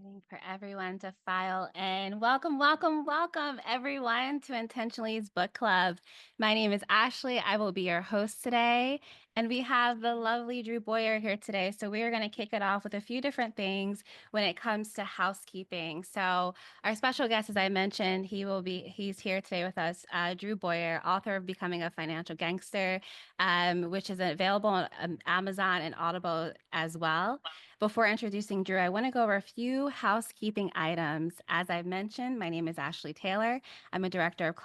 Waiting for everyone to file in. Welcome, welcome, welcome, everyone, to Intentionally's Book Club. My name is Ashley. I will be your host today. And we have the lovely Drew Boyer here today. So we are going to kick it off with a few different things when it comes to housekeeping. So our special guest, as I mentioned, he's here today with us, Drew Boyer, author of Becoming a Financial Gangster, which is available on Amazon and Audible as well. Before introducing Drew, I want to go over a few housekeeping items. As I've mentioned, my name is Ashley Taylor. I'm a director of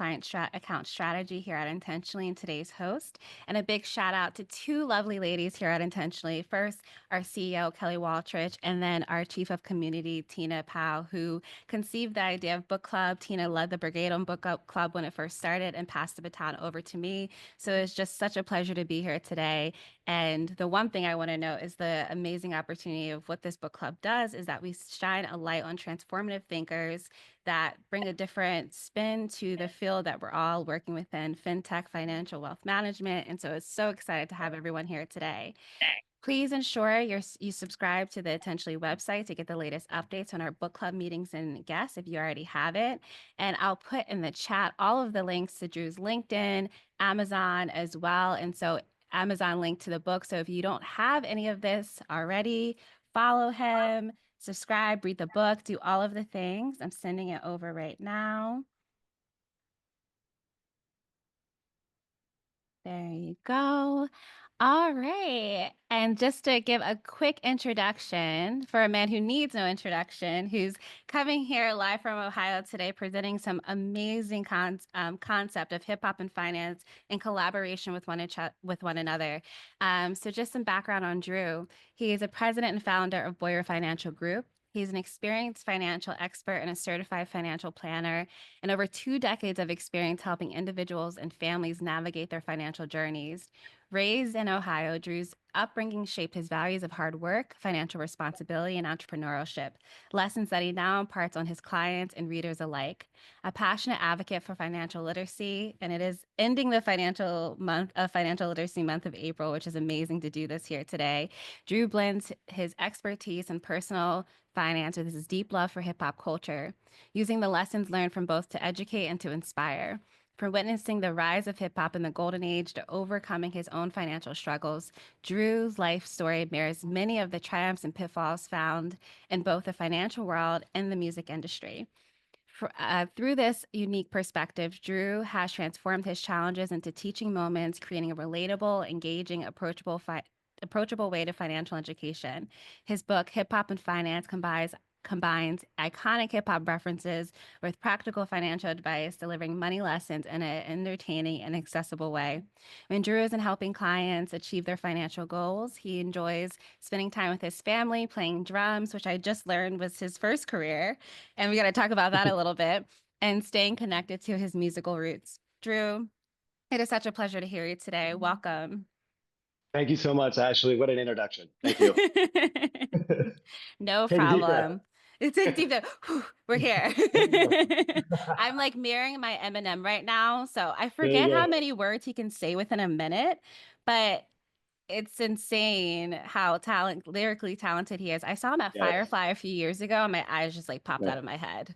account strategy here at Intentionally and today's host. And a big shout out to two lovely ladies here at Intentionally. First, our CEO, Kelly Waltrich, and then our chief of community, Tina Powell, who conceived the idea of book club. Tina led the Brigade on Book Club when it first started and passed the baton over to me. So it's just such a pleasure to be here today. And the one thing I want to note is the amazing opportunity of what this book club does is that we shine a light on transformative thinkers that bring a different spin to the field that we're all working within, fintech, financial wealth management. And so it's so excited to have everyone here today. Please ensure you subscribe to the Intentionally website to get the latest updates on our book club meetings and guests if you already have it. And I'll put in the chat all of the links to Drew's LinkedIn, Amazon as well. And so Amazon link to the book. So if you don't have any of this already, follow him, subscribe, read the book, do all of the things. I'm sending it over right now. There you go. All right. And just to give a quick introduction for a man who needs no introduction, who's coming here live from Ohio today, presenting some amazing concept of hip hop and finance in collaboration with one another. So just some background on Drew. He is a president and founder of Boyer Financial Group. He's an experienced financial expert and a certified financial planner, and over 2 decades of experience helping individuals and families navigate their financial journeys. Raised in Ohio, Drew's upbringing shaped his values of hard work, financial responsibility, and entrepreneurship, lessons that he now imparts on his clients and readers alike. A passionate advocate for financial literacy, and it is ending the financial literacy month of April, which is amazing to do this here today. Drew blends his expertise in personal finance with his deep love for hip hop culture, using the lessons learned from both to educate and to inspire. From witnessing the rise of hip hop in the golden age to overcoming his own financial struggles, Drew's life story mirrors many of the triumphs and pitfalls found in both the financial world and the music industry. Through this unique perspective, Drew has transformed his challenges into teaching moments, creating a relatable, engaging, approachable way to financial education. His book, Hip Hop and Finance, combines iconic hip hop references with practical financial advice, delivering money lessons in an entertaining and accessible way. When Drew isn't helping clients achieve their financial goals, he enjoys spending time with his family, playing drums, which I just learned was his first career. And we got to talk about that a little bit, and staying connected to his musical roots. Drew, it is such a pleasure to hear you today. Welcome. Thank you so much, Ashley. What an introduction. Thank you. No Take a deep breath. problem. It's a deep dive. Whew, we're here. There I'm like mirroring my Eminem right now. So I you forget how go. many words he can say within a minute, but it's insane how lyrically talented he is. I saw him at Yes. Firefly a few years ago, and my eyes just like popped Yeah. out of my head.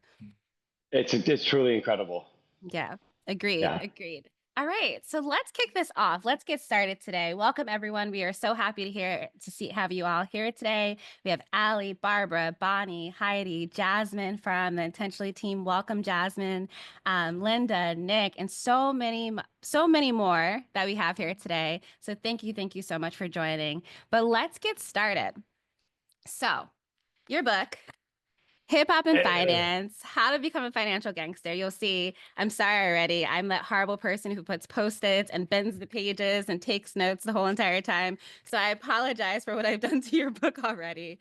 It's truly incredible. Yeah, agreed, Yeah. agreed. All right, so let's kick this off. Let's get started today. Welcome, everyone. We are so happy to have you all here today. We have Allie, Barbara, Bonnie, Heidi, Jasmine from the Intentionally team. Welcome, Jasmine, Linda, Nick, and so many more that we have here today. So thank you so much for joining. But let's get started. So, your book. Hip Hop and Eh, Finance, How to Become a Financial Gangster. You'll see, I'm sorry already. I'm that horrible person who puts post-its and bends the pages and takes notes the whole entire time. So I apologize for what I've done to your book already.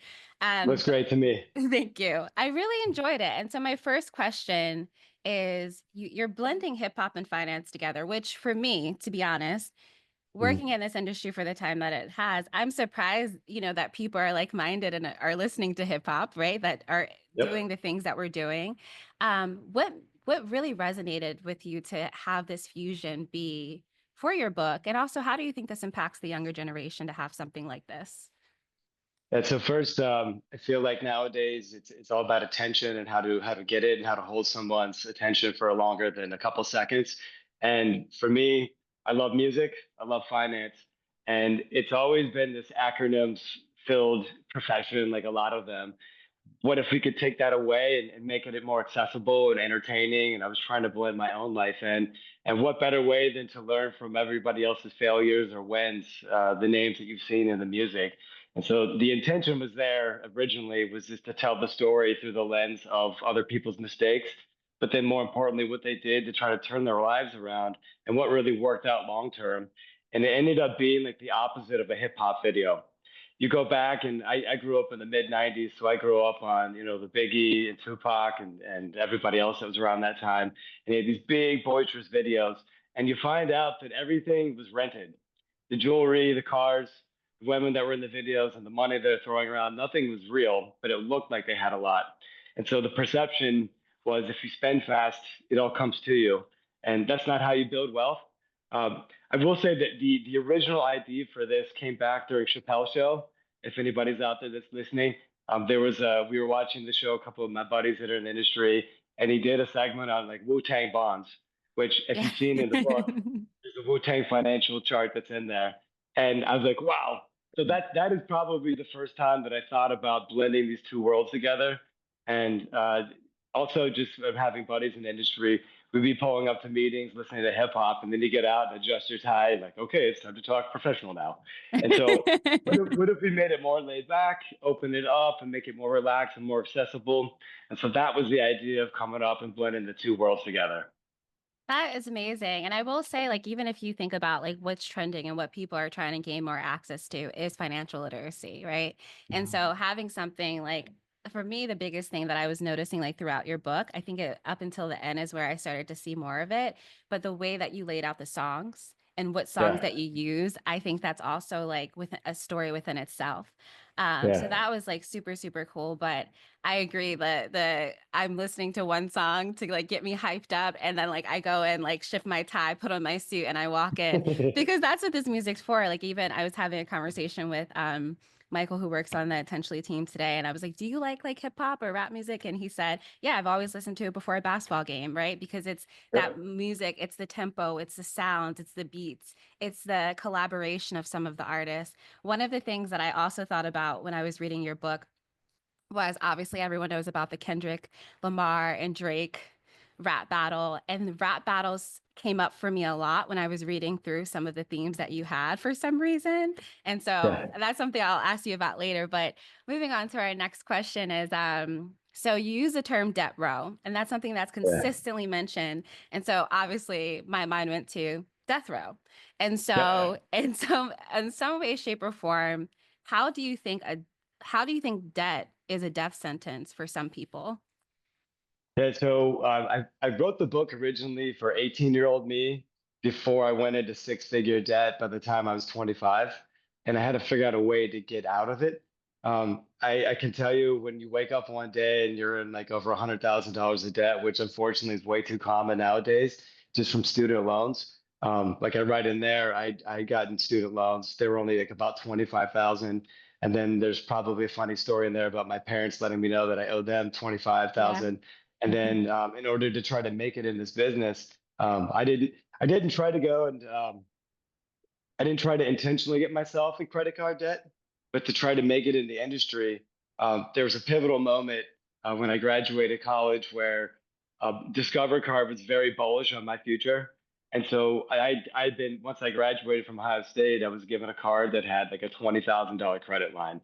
Looks But great to me. thank you. I really enjoyed it. And so my first question is you're blending hip hop and finance together, which for me, to be honest, working Mm. in this industry for the time that it has, I'm surprised, that people are like-minded and are listening to hip hop, right? That are doing Yep. the things that we're doing. What really resonated with you to have this fusion be for your book? And also, how do you think this impacts the younger generation to have something like this? Yeah, so first, I feel like nowadays it's all about attention and how to get it and how to hold someone's attention for longer than a couple seconds. And for me, I love music, I love finance, and it's always been this acronyms filled profession, like a lot of them. What if we could take that away and make it more accessible and entertaining? And I was trying to blend my own life in. And what better way than to learn from everybody else's failures or wins, the names that you've seen in the music. And so the intention was there originally was just to tell the story through the lens of other people's mistakes, but then more importantly, what they did to try to turn their lives around and what really worked out long term. And it ended up being like the opposite of a hip hop video. You go back, and I grew up in the mid '90s, so I grew up on the Biggie and Tupac and everybody else that was around that time, and he had these big boisterous videos, and you find out that everything was rented, the jewelry, the cars, the women that were in the videos, and the money they're throwing around. Nothing was real, but it looked like they had a lot, and so the perception was if you spend fast, it all comes to you, and that's not how you build wealth. I will say that the original idea for this came back during Chappelle's show. If anybody's out there that's listening, there was we were watching the show, a couple of my buddies that are in the industry, and he did a segment on like Wu Tang bonds, which if Yeah. you've seen in the book, there's a Wu Tang financial chart that's in there, and I was like, wow. So that is probably the first time that I thought about blending these two worlds together, and also just having buddies in the industry. We'd be pulling up to meetings, listening to hip hop, and then you get out and adjust your tie, like, okay, it's time to talk professional now. And so what if we made it more laid back, open it up, and make it more relaxed and more accessible? And so that was the idea of coming up and blending the two worlds together. That is amazing. And I will say, like, even if you think about like what's trending and what people are trying to gain more access to is financial literacy, right? And so having something like for me, the biggest thing that I was noticing like throughout your book, I think up until the end is where I started to see more of it. But the way that you laid out the songs and what songs Yeah, that you use, I think that's also like with a story within itself. So yeah. that was like super, super cool. But I agree that the I'm listening to one song to like get me hyped up and then like I go and like shift my tie, put on my suit and I walk in because that's what this music's for. Like even I was having a conversation with Michael who works on the Intentionally team today and I was like, "Do you like hip hop or rap music?" And he said, "Yeah, I've always listened to it before a basketball game, right? Because it's that Sure. music, it's the tempo, it's the sounds, it's the beats, it's the collaboration of some of the artists." One of the things that I also thought about when I was reading your book was obviously everyone knows about the Kendrick Lamar and Drake rap battle. And the rap battles came up for me a lot when I was reading through some of the themes that you had for some reason. And so Yeah, that's something I'll ask you about later. But moving on to our next question is so you use the term debt row, and that's something that's yeah, consistently mentioned. And so obviously my mind went to death row. And yeah. so in some way, shape, or form, how do you think a how do you think debt is a death sentence for some people? Yeah, so I wrote the book originally for 18-year-old me before I went into six-figure debt by the time I was 25, and I had to figure out a way to get out of it. I can tell you when you wake up one day and you're in like over $100,000 of debt, which unfortunately is way too common nowadays, just from student loans. Like I write in there, I got in student loans. They were only like about 25,000. And then there's probably a funny story in there about my parents letting me know that I owe them Yeah. 25,000. And then in order to try to make it in this business, I didn't try to go and I didn't try to intentionally get myself in credit card debt, but to try to make it in the industry. There was a pivotal moment when I graduated college where Discover Card was very bullish on my future. And so I'd been, once I graduated from Ohio State, I was given a card that had like a $20,000 credit line.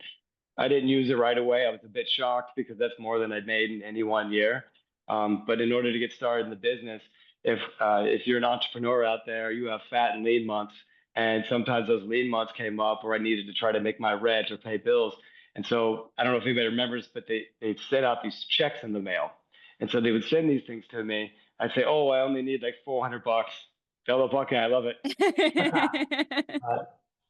I didn't use it right away. I was a bit shocked because that's more than I'd made in any one year. But in order to get started in the business, if you're an entrepreneur out there, you have fat and lean months, and sometimes those lean months came up where I needed to try to make my rent or pay bills. And so I don't know if anybody remembers, but they'd send out these checks in the mail, and so they would send these things to me. I'd say, "Oh, I only need like $400." Fellow Buckeye, I love it. Uh,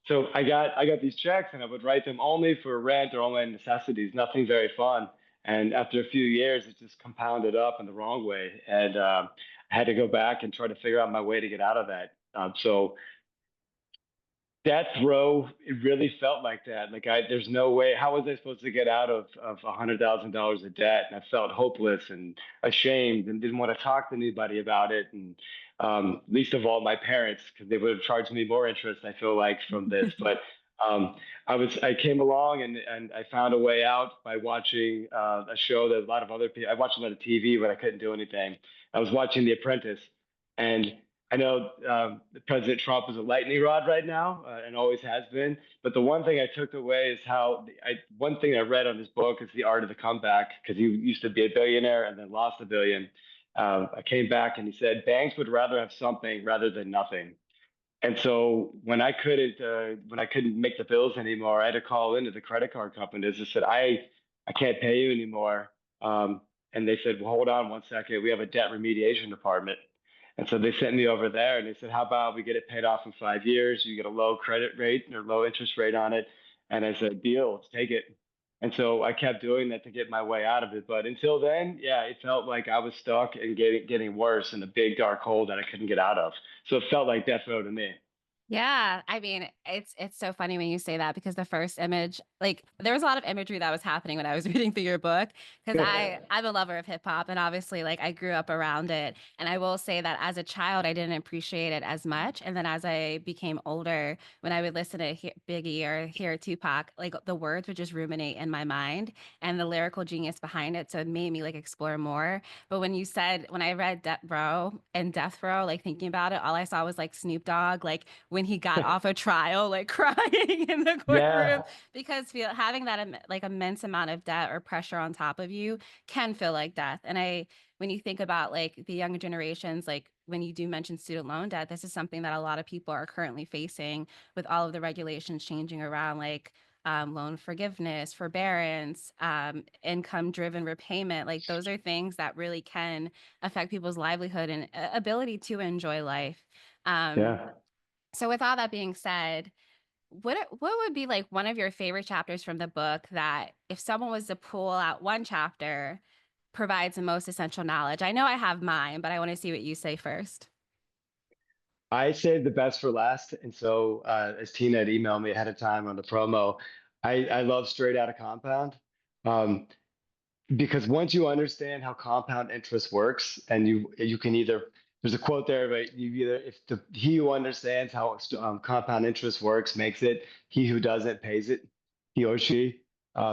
so I got these checks and I would write them only for rent or only necessities, nothing very fun. And after a few years, it just compounded up in the wrong way, and I had to go back and try to figure out my way to get out of that. So Death row, it really felt like that. There's no way. How was I supposed to get out of $100,000 of debt? And I felt hopeless and ashamed and didn't want to talk to anybody about it. And least of all, my parents, because they would have charged me more interest. I feel like from this, but um, I came along and I found a way out by watching a show that a lot of other people. I watched a lot of TV, but I couldn't do anything. I was watching The Apprentice, and I know President Trump is a lightning rod right now, and always has been. But the one thing I took away is one thing I read on his book is the art of the comeback, because he used to be a billionaire and then lost a billion. I came back and he said banks would rather have something rather than nothing. And so when I couldn't make the bills anymore, I had to call into the credit card companies and said, I can't pay you anymore. And they said, well, hold on one second. We have a debt remediation department. And so they sent me over there and they said, how about we get it paid off in 5 years? You get a low credit rate or low interest rate on it. And I said, deal, let's take it. And so I kept doing that to get my way out of it. But until then, yeah, it felt like I was stuck and getting worse in a big dark hole that I couldn't get out of. So it felt like death row to me. Yeah, I mean, it's so funny when you say that because the first image, like there was a lot of imagery that was happening when I was reading through your book because I'm a lover of hip hop and obviously like I grew up around it. And I will say that as a child I didn't appreciate it as much. And then as I became older, when I would listen to Biggie or hear Tupac, like the words would just ruminate in my mind and the lyrical genius behind it. So it made me like explore more. But when I read Death Row and Death Row, like thinking about it, all I saw was like Snoop Dogg, like when he got off a trial, like crying in the courtroom, Yeah, because having that like immense amount of debt or pressure on top of you can feel like death. When you think about like the younger generations, like when you do mention student loan debt, this is something that a lot of people are currently facing with all of the regulations changing around, like loan forgiveness, forbearance, income driven repayment. Like those are things that really can affect people's livelihood and ability to enjoy life. Um, yeah. so with all that being said, what would be like one of your favorite chapters from the book that if someone was to pull out one chapter provides the most essential knowledge? I know I have mine, but I want to see what you say first. I saved the best for last. And so, as Tina had emailed me ahead of time on the promo, I love Straight Outta Compound. Um, because once you understand how compound interest works, and you can either there's a quote there, but you either if the he who understands how compound interest works makes it, he who doesn't pays it, he or she.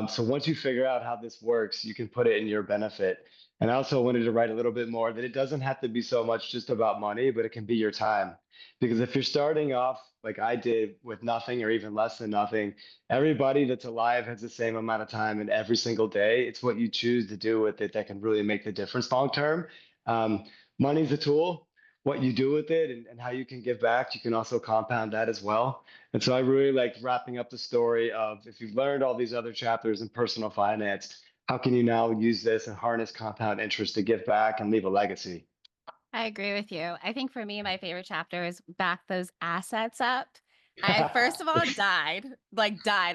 So once you figure out how this works, you can put it in your benefit. And I also wanted to write a little bit more that it doesn't have to be so much just about money, but it can be your time. Because if you're starting off like I did with nothing or even less than nothing, everybody that's alive has the same amount of time in every single day. It's what you choose to do with it that can really make the difference long term. Um, Money's a tool. What you do with it and how you can give back, you can also compound that as well. And so I really like wrapping up the story of if you've learned all these other chapters in personal finance, how can you now use this and harness compound interest to give back and leave a legacy? I agree with you. I think for me, my favorite chapter is back those assets up. I first of all died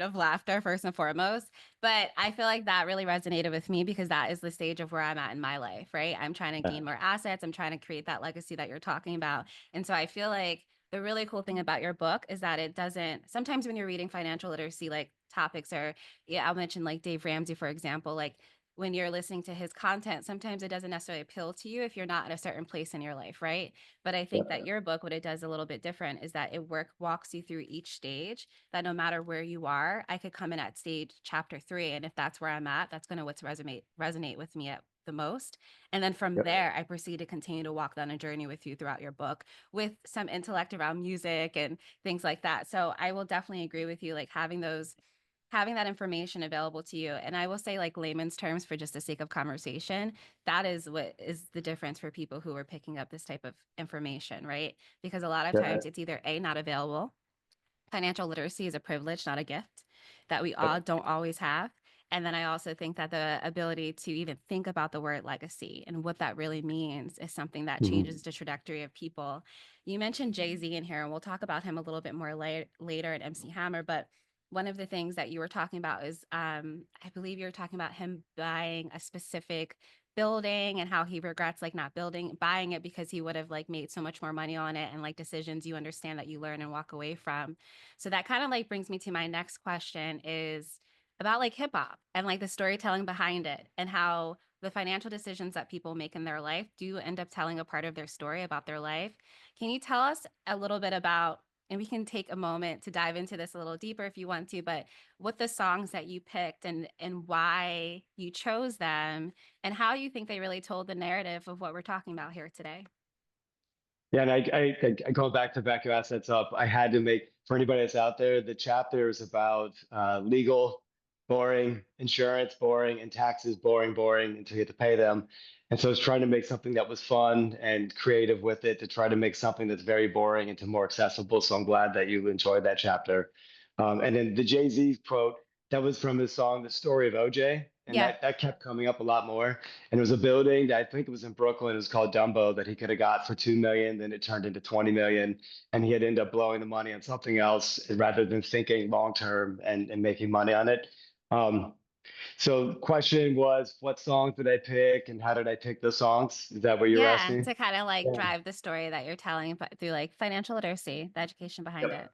of laughter first and foremost, but I feel like that really resonated with me because that is the stage of where I'm at in my life, right? I'm trying to gain more assets, I'm trying to create that legacy that you're talking about. And so I feel like the really cool thing about your book is that it doesn't sometimes when you're reading financial literacy like topics or yeah, I'll mention like Dave Ramsey for example, like when you're listening to his content, sometimes it doesn't necessarily appeal to you if you're not at a certain place in your life, right? But I think that your book, what it does a little bit different is that it walks you through each stage. That no matter where you are, I could come in at stage chapter 3, and if that's where I'm at, that's going to what's resonate with me at the most. And then from Yep. there, I proceed to continue to walk down a journey with you throughout your book with some intellect around music and things like that. So I will definitely agree with you, like having that information available to you. And I will say, like layman's terms, for just the sake of conversation, that is what is the difference for people who are picking up this type of information, right? Because a lot of times Yep. it's either A, not available. Financial literacy is a privilege, not a gift, that we all Yep. don't always have. And then I also think that the ability to even think about the word legacy and what that really means is something that Mhm. changes the trajectory of people. You mentioned Jay-Z in here, and we'll talk about him a little bit more later at MC Hammer. But one of the things that you were talking about is, I believe you were talking about him buying a specific building and how he regrets like not buying it because he would have like made so much more money on it and like decisions you understand that you learn and walk away from. So that kind of like brings me to my next question is about like hip hop and like the storytelling behind it and how the financial decisions that people make in their life do end up telling a part of their story about their life. Can you tell us a little bit about, and we can take a moment to dive into this a little deeper if you want to, but what the songs that you picked and why you chose them and how you think they really told the narrative of what we're talking about here today. Yeah, and I going back your assets up. I had to make for anybody that's out there. The chapter is about legal, boring, insurance, boring, and taxes, boring, boring until you have to pay them. And so I was trying to make something that was fun and creative with it to try to make something that's very boring into more accessible. So I'm glad that you enjoyed that chapter. And then the Jay-Z quote that was from his song "The Story of OJ," and Yeah. that kept coming up a lot more. And it was a building that I think it was in Brooklyn. It was called Dumbo that he could have got for 2 million. Then it turned into 20 million, and he had ended up blowing the money on something else rather than thinking long term and making money on it. Um, so the question was, what songs did I pick, and how did I pick the songs? Is that what you were Yeah. asking? To kind of like Yeah. drive the story that you're telling, but through like financial literacy, the education behind Yep. it.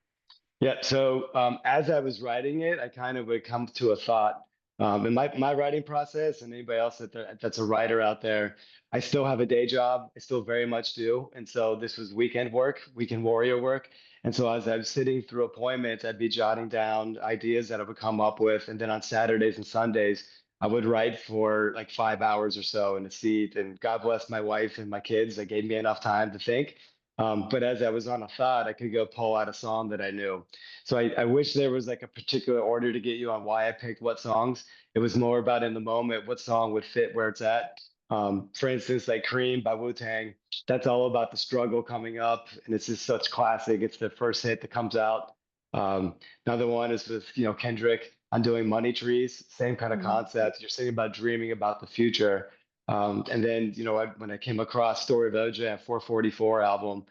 Yeah. So as I was writing it, I kind of would come to a thought. In my writing process, and anybody else that's a writer out there, I still have a day job. I still very much do. And so this was weekend work, weekend warrior work. And so as I was sitting through appointments, I'd be jotting down ideas that I would come up with. And then on Saturdays and Sundays, I would write for like 5 hours or so in a seat. And God bless my wife and my kids that gave me enough time to think. But as I was on a thought, I could go pull out a song that I knew. So I wish there was like a particular order to get you on why I picked what songs. It was more about in the moment what song would fit where it's at. For instance, like Cream by Wu Tang, that's all about the struggle coming up, and it's just such classic. It's the first hit that comes out. Um, Another one is with Kendrick. I'm doing Money Trees, same kind of Mhm. concept. You're sitting about dreaming about the future. And then when I came across Story of OJ, a 444 album,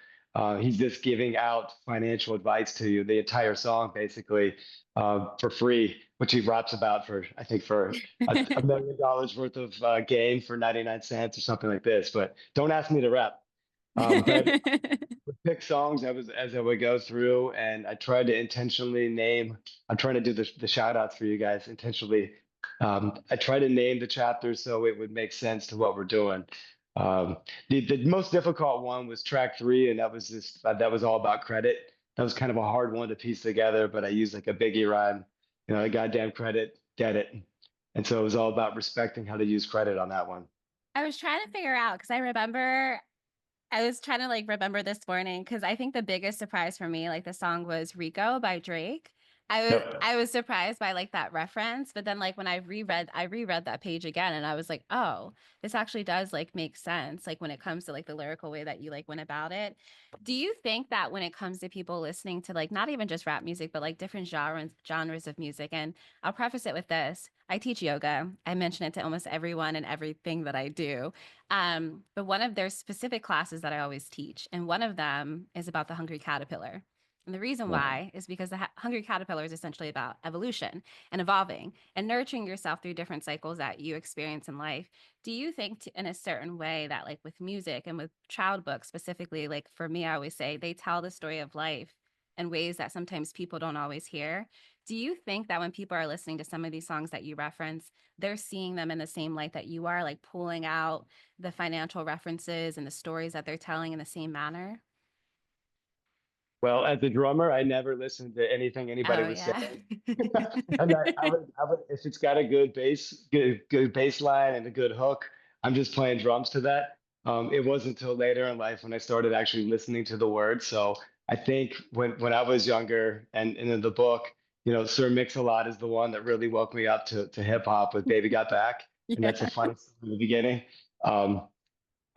he's just giving out financial advice to you, the entire song basically, for free, which he raps about for, I think, for $1 million worth of game for 99 cents or something like this. But don't ask me to rap. But I would pick songs as I would go through, and I tried to intentionally name. I'm trying to do the shout outs for you guys intentionally. I try to name the chapters so it would make sense to what we're doing. Um, the most difficult one was track three, and that was all about credit. That was kind of a hard one to piece together, but I used like a Biggie rhyme, goddamn credit, get it. And so it was all about respecting how to use credit on that one. I was trying to figure out because I was trying to like remember this morning because I think the biggest surprise for me, like the song was Rico by Drake. Yep. I was surprised by like that reference, but then like when I reread that page again and I was like, oh, this actually does like make sense, like when it comes to like the lyrical way that you like went about it. Do you think that when it comes to people listening to like not even just rap music, but like different genres of music, and I'll preface it with this. I teach yoga. I mention it to almost everyone and everything that I do. But one of their specific classes that I always teach, and one of them is about the hungry caterpillar. And the reason Wow. why is because the hungry caterpillar is essentially about evolution and evolving and nurturing yourself through different cycles that you experience in life. Do you think in a certain way that, like with music and with child books specifically, like for me, I always say they tell the story of life in ways that sometimes people don't always hear? Do you think that when people are listening to some of these songs that you reference, they're seeing them in the same light that you are, like pulling out the financial references and the stories that they're telling in the same manner? Well, as a drummer, I never listened to anything anybody Oh was yeah. saying. And I would, if it's got a good bass line and a good hook, I'm just playing drums to that. It wasn't until later in life when I started actually listening to the words. So I think when I was younger and in the book, Sir Mix-a-Lot is the one that really woke me up to hip hop with Baby Got Back. And Yeah. that's a funny story in the beginning. Um,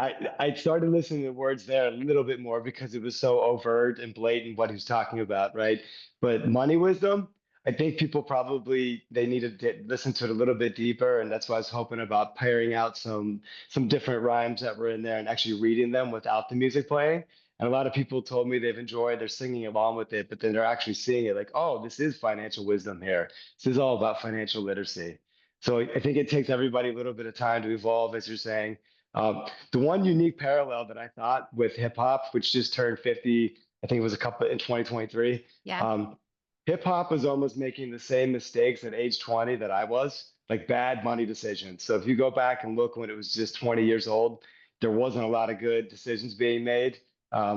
I started listening to the words there a little bit more because it was so overt and blatant what he was talking about, right? But money wisdom, I think people probably they needed to listen to it a little bit deeper, and that's why I was hoping about pairing out some different rhymes that were in there and actually reading them without the music playing. And a lot of people told me they've enjoyed, they're singing along with it, but then they're actually seeing it like, oh, this is financial wisdom here. This is all about financial literacy. So I think it takes everybody a little bit of time to evolve, as you're saying. The one unique parallel that I thought with hip hop, which just turned 50, I think it was a couple in 2023. Yeah. Um, Hip hop was almost making the same mistakes at age 20 that I was, like bad money decisions. So if you go back and look when it was just 20 years old, there wasn't a lot of good decisions being made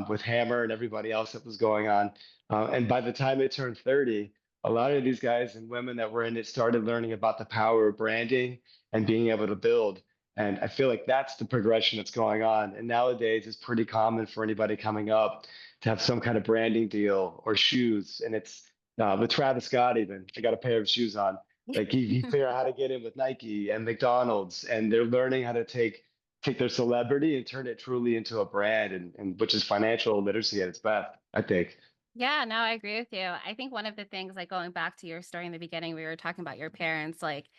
with Hammer and everybody else that was going on. And by the time it turned 30, a lot of these guys and women that were in it started learning about the power of branding and being able to build. And I feel like that's the progression that's going on. And nowadays, it's pretty common for anybody coming up to have some kind of branding deal or shoes. And it's with Travis Scott, even. I got a pair of shoes on. Like he figured out how to get in with Nike and McDonald's, and they're learning how to take their celebrity and turn it truly into a brand, and which is financial literacy at its best, I think. Yeah, no, I agree with you. I think one of the things, like going back to your story in the beginning, we were talking about your parents, like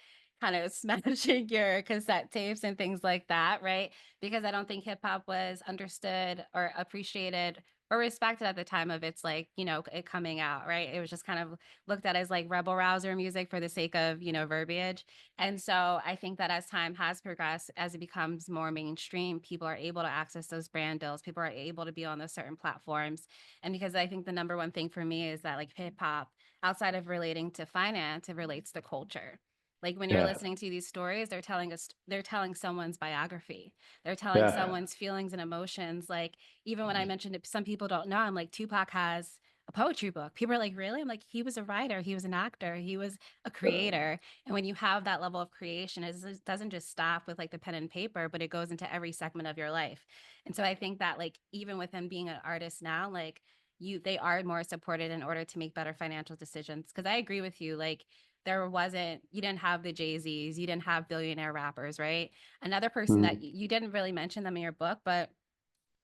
kind of smashing your cassette tapes and things like that, right? Because I don't think hip hop was understood or appreciated or respected at the time of its like, it coming out, right? It was just kind of looked at as like rebel rouser music for the sake of, verbiage. And so I think that as time has progressed, as it becomes more mainstream, people are able to access those brand deals, people are able to be on those certain platforms. And because I think the number one thing for me is that like hip hop, outside of relating to finance, it relates to culture. Like when you're Yeah. listening to these stories, they're telling someone's biography. They're telling Yeah. someone's feelings and emotions. Like even when I mentioned it, some people don't know, I'm like, Tupac has a poetry book. People are like, really? I'm like, he was a writer, he was an actor, he was a creator. And when you have that level of creation, it doesn't just stop with like the pen and paper, but it goes into every segment of your life. And so I think that like even with him being an artist now, like they are more supported in order to make better financial decisions. Because I agree with you, like you didn't have the Jay-Z's, you didn't have billionaire rappers, right? Another person that Mhm. you didn't really mention them in your book, but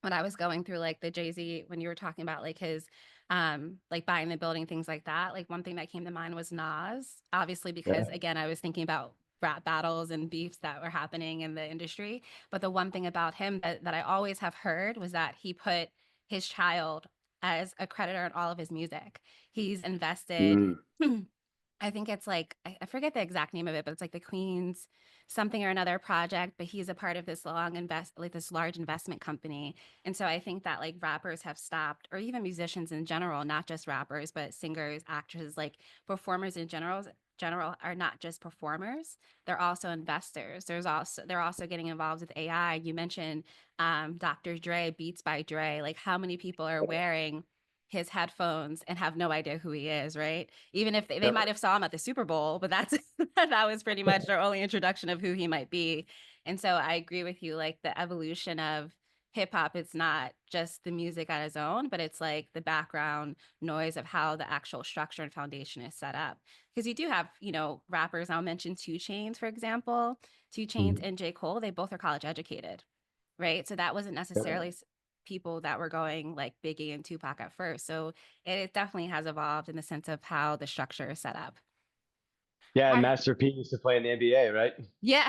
when I was going through like the Jay-Z, when you were talking about like his like buying the building, things like that, like one thing that came to mind was Nas, obviously, because Yeah. again, I was thinking about rap battles and beefs that were happening in the industry. But the one thing about him that I always have heard was that he put his child as a creditor in all of his music. He's invested Mm. I think it's like I forget the exact name of it, but it's like the Queen's something or another project, but he's a part of this this large investment company. And so I think that like rappers have stopped, or even musicians in general, not just rappers, but singers, actresses, like performers in general are not just performers, they're also investors. They're also getting involved with AI. You mentioned Dr. Dre, Beats by Dre. Like how many people are wearing his headphones and have no idea who he is, right? Even if they might Yep. have saw him at the Super Bowl, but that's that was pretty much their only introduction of who he might be. And so I agree with you, like the evolution of hip hop, it's not just the music on its own, but it's like the background noise of how the actual structure and foundation is set up. Because you do have, rappers, I'll mention Two Chains, for example. Two Chains Mhm. and J. Cole, they both are college educated, right? So that wasn't necessarily Yep. people that were going like Biggie and Tupac at first. So it definitely has evolved in the sense of how the structure is set up. Yeah, and I, Master P used to play in the NBA, right? yeah,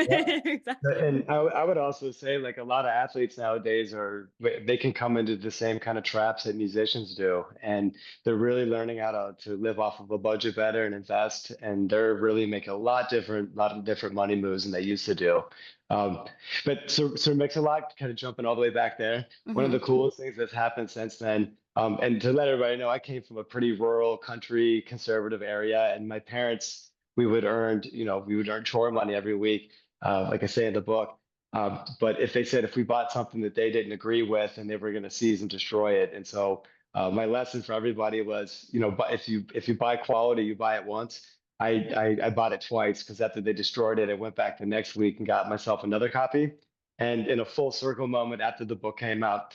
Yeah. exactly. And I would also say, like a lot of athletes nowadays they can come into the same kind of traps that musicians do, and they're really learning how to live off of a budget better and invest, and they're really making lot of different money moves than they used to do. Um, but Sir Mix-a-Lot, kind of jumping all the way back there, one of Hmm. the coolest things that's happened since then. And to let everybody know, I came from a pretty rural country conservative area, and my parents, we would earn chore money every week, like I say in the book. But if they said if we bought something that they didn't agree with, and they were going to seize and destroy it, and so my lesson for everybody was, if you buy quality, you buy it once. I bought it twice because after they destroyed it, I went back the next week and got myself another copy. And in a full circle moment after the book came out,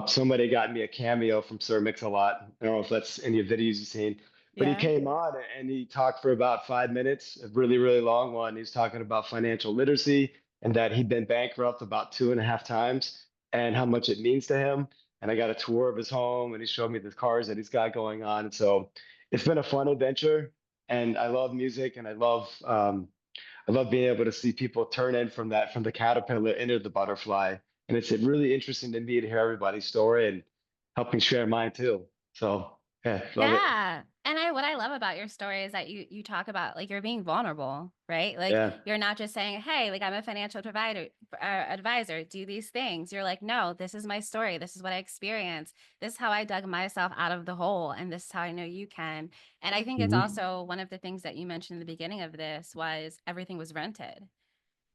somebody got me a cameo from Sir Mix-a-Lot. I don't know if that's any videos you've seen, but he Yeah. came on and he talked for about 5 minutes, a really, really long one. He's talking about financial literacy and that he'd been bankrupt about two and a half times and how much it means to him. And I got a tour of his home and he showed me the cars that he's got going on. And so it's been a fun adventure. And I love music and I love being able to see people turn in from the caterpillar into the butterfly. And it's really interesting to me to hear everybody's story and helping share mine too. So yeah, love it. Yeah. And what I love about your story is that you talk about like you're being vulnerable, right? Like Yeah. you're not just saying, "Hey, like I'm a financial advisor, do these things." You're like, "No, this is my story. This is what I experienced. This is how I dug myself out of the hole, and this is how I know you can." And I think it's Hmm. also one of the things that you mentioned in the beginning of this was everything was rented.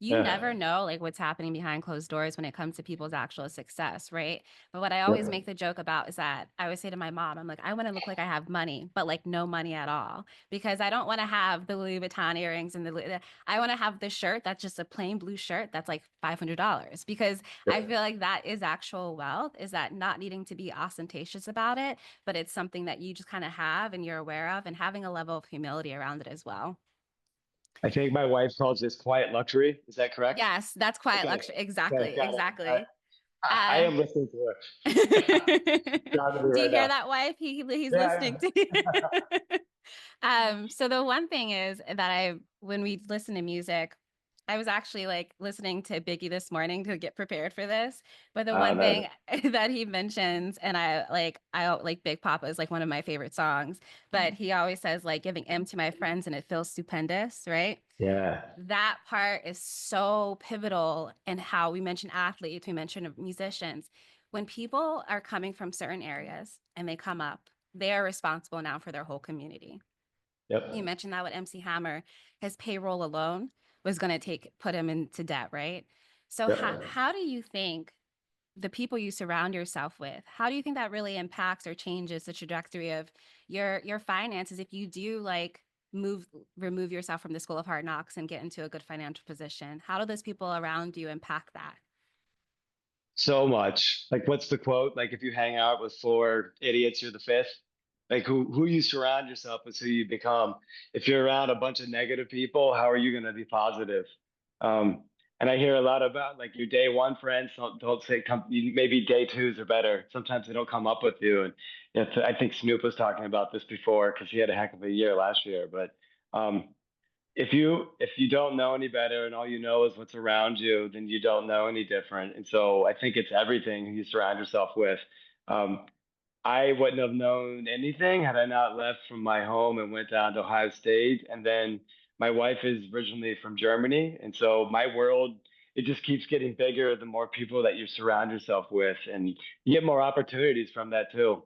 You never Yeah. know like what's happening behind closed doors when it comes to people's actual success, right? But what I always Yep. make the joke about is that I always say to my mom, I'm like, I want to look like I have money, but like no money at all, because I don't want to have the Louis Vuitton earrings and I want to have the shirt that's just a plain blue shirt that's like $500, because I Yep. feel like that is actual wealth, is that not needing to be ostentatious about it, but it's something that you just kind of have and you're aware of, and having a level of humility around it as well. I think my wife calls this quiet luxury. Is that correct? Yes, that's quiet Okay. luxury. Okay. Exactly, Got it. exactly. I Uh, am listening to do it. Driving me you right hear now. that, wife? He's Yeah. listening to you. So the one thing is that when we listen to music, I was actually like listening to Biggie this morning to get prepared for this. But the one Nice. thing that he mentions, and I like Big Papa is like one of my favorite songs, but he always says like giving M to my friends and it feels stupendous, right? Yeah. That part is so pivotal in how we mention athletes, we mention musicians. When people are coming from certain areas and they come up, they are responsible now for their whole community. You Yep. mentioned that with MC Hammer, his payroll alone was going to put him into debt, right? So Yep. how do you think the people you surround yourself with, how do you think that really impacts or changes the trajectory of your finances if you do like move remove yourself from the school of hard knocks and get into a good financial position? How do those people around you impact that? So much. Like, what's the quote? Like, if you hang out with four idiots, you're the fifth. Like, who you surround yourself with, who you become. If you're around a bunch of negative people, how are you going to be positive? Um, and I hear a lot about like your day one friends don't say come. Maybe day twos are better. Sometimes they don't come up with you. And I think Snoop was talking about this before because he had a heck of a year last year. But um, if you don't know any better and all you know is what's around you, then you don't know any different. And so I think it's everything you surround yourself with. Um, I wouldn't have known anything had I not left from my home and went down to Ohio State. And then my wife is originally from Germany, and so my world, it just keeps getting bigger the more people that you surround yourself with, and you get more opportunities from that too.